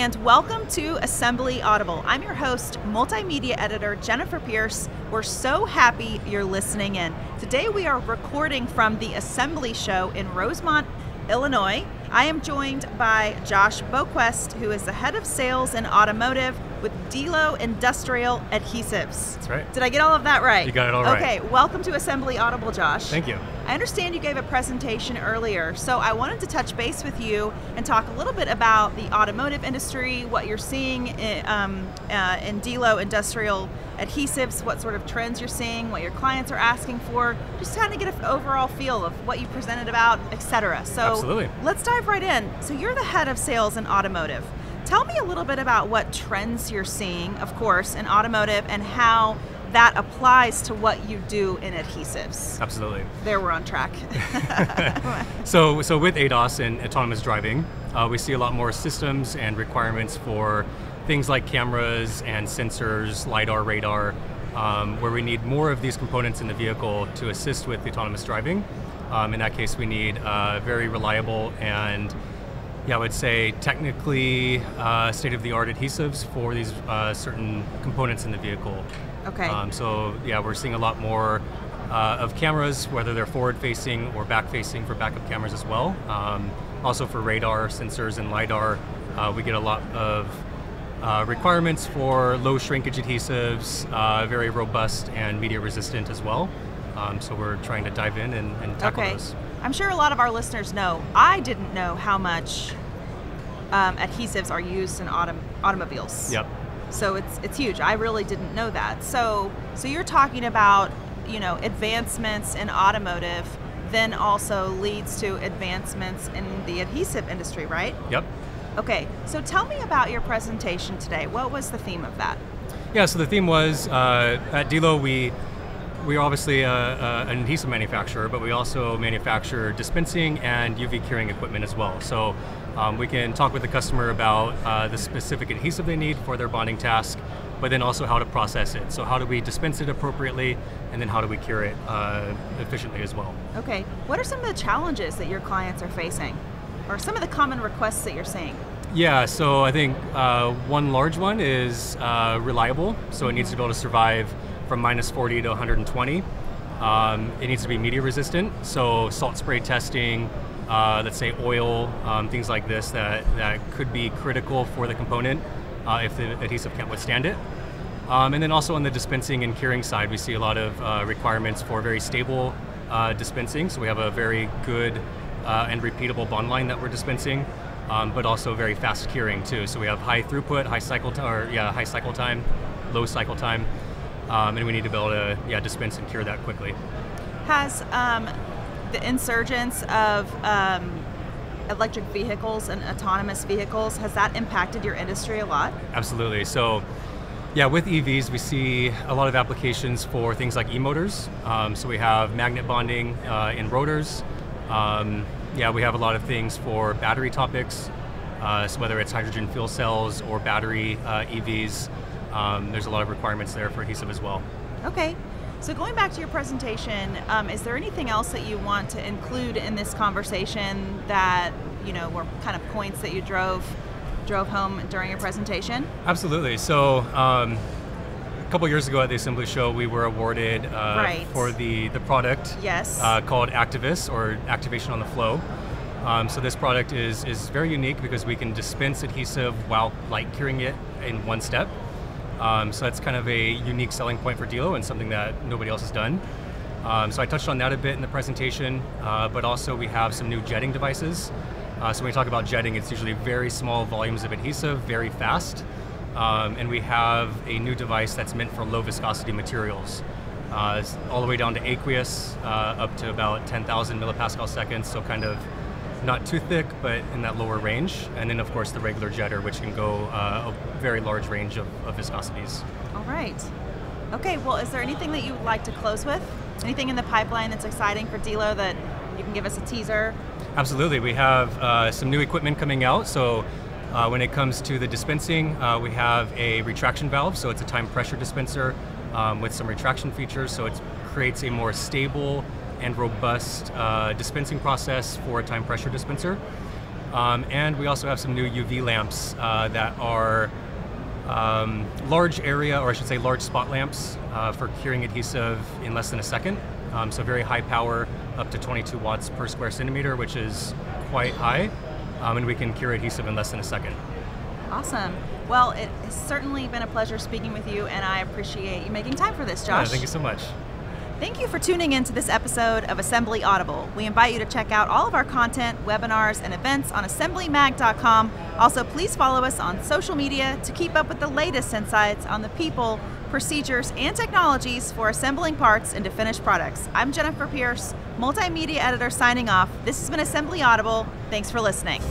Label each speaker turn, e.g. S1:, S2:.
S1: and welcome to Assembly Audible. I'm your host, multimedia editor Jennifer Pierce. We're so happy you're listening in. Today we are recording from the Assembly Show in Rosemont, Illinois. I am joined by Josh Boquest, who is the head of sales in automotive with Delo Industrial Adhesives.
S2: That's right.
S1: Did I get all of that right?
S2: You got it all right.
S1: Okay, welcome to Assembly Audible, Josh.
S2: Thank you.
S1: I understand you gave a presentation earlier, so I wanted to touch base with you and talk a little bit about the automotive industry, what you're seeing in Delo Industrial Adhesives, what sort of trends you're seeing, what your clients are asking for, just kind of get an overall feel of what you presented about, etc. So
S2: Absolutely.
S1: Let's dive right in. So you're the head of sales in automotive. Tell me a little bit about what trends you're seeing, of course, in automotive and how that applies to what you do in adhesives.
S2: Absolutely.
S1: There, we're on track.
S2: So with ADAS and autonomous driving, we see a lot more systems and requirements for things like cameras and sensors, LiDAR, radar, where we need more of these components in the vehicle to assist with autonomous driving. In that case, we need very reliable and, I would say, technically state-of-the-art adhesives for these certain components in the vehicle.
S1: Okay.
S2: We're seeing a lot more of cameras, whether they're forward-facing or back-facing for backup cameras as well. Also for radar, sensors, and LiDAR, we get a lot of requirements for low shrinkage adhesives, very robust and media resistant as well. So we're trying to dive in and tackle those.
S1: I'm sure a lot of our listeners know. I didn't know how much adhesives are used in automobiles.
S2: Yep.
S1: So it's huge. I really didn't know that. So you're talking about, advancements in automotive then also leads to advancements in the adhesive industry, right?
S2: Yep.
S1: Okay, so tell me about your presentation today. What was the theme of that?
S2: Yeah, so the theme was, at Delo, we are obviously an adhesive manufacturer, but we also manufacture dispensing and UV curing equipment as well. So we can talk with the customer about the specific adhesive they need for their bonding task, but then also how to process it. So how do we dispense it appropriately, and then how do we cure it efficiently as well? Okay,
S1: what are some of the challenges that your clients are facing, or some of the common requests that you're seeing?
S2: Yeah, so I think one large one is reliable. So it needs to be able to survive from -40 to 120. It needs to be media resistant. So salt spray testing, let's say oil, things like this that could be critical for the component if the adhesive can't withstand it. And then also on the dispensing and curing side, we see a lot of requirements for very stable dispensing. So we have a very good and repeatable bond line that we're dispensing, but also very fast curing too. So we have high throughput, high cycle time, low cycle time, and we need to be able to dispense and cure that quickly.
S1: Has the insurgence of electric vehicles and autonomous vehicles, has that impacted your industry a lot?
S2: Absolutely. So with EVs, we see a lot of applications for things like e-motors. So we have magnet bonding in rotors. We have a lot of things for battery topics, so whether it's hydrogen fuel cells or battery EVs, there's a lot of requirements there for adhesive as well. Okay,
S1: so going back to your presentation, is there anything else that you want to include in this conversation that were kind of points that you drove home during your presentation?
S2: Absolutely. So a couple years ago at the Assembly Show, we were awarded for the product called Activus, or Activation on the Flow. So this product is very unique because we can dispense adhesive while light curing it in one step. So that's kind of a unique selling point for Delo and something that nobody else has done. So I touched on that a bit in the presentation, but also we have some new jetting devices. So when we talk about jetting, it's usually very small volumes of adhesive, very fast. And we have a new device that's meant for low viscosity materials, all the way down to aqueous, up to about 10,000 millipascal seconds, so kind of not too thick, but in that lower range. And then of course the regular jetter, which can go a very large range of viscosities.
S1: All right. Okay, well, is there anything that you would like to close with? Anything in the pipeline that's exciting for Delo that you can give us a teaser?
S2: Absolutely, we have some new equipment coming out. So when it comes to the dispensing, we have a retraction valve. So it's a time pressure dispenser with some retraction features. So it creates a more stable and robust dispensing process for a time pressure dispenser. And we also have some new UV lamps that are large area, or I should say large spot lamps for curing adhesive in less than a second. So very high power, up to 22 watts per square centimeter, which is quite high. And we can cure adhesive in less than a second.
S1: Awesome. Well, it has certainly been a pleasure speaking with you, and I appreciate you making time for this, Josh.
S2: Yeah, thank you so much.
S1: Thank you for tuning in to this episode of Assembly Audible. We invite you to check out all of our content, webinars, and events on assemblymag.com. Also, please follow us on social media to keep up with the latest insights on the people, procedures, and technologies for assembling parts into finished products. I'm Jennifer Pierce, multimedia editor, signing off. This has been Assembly Audible. Thanks for listening.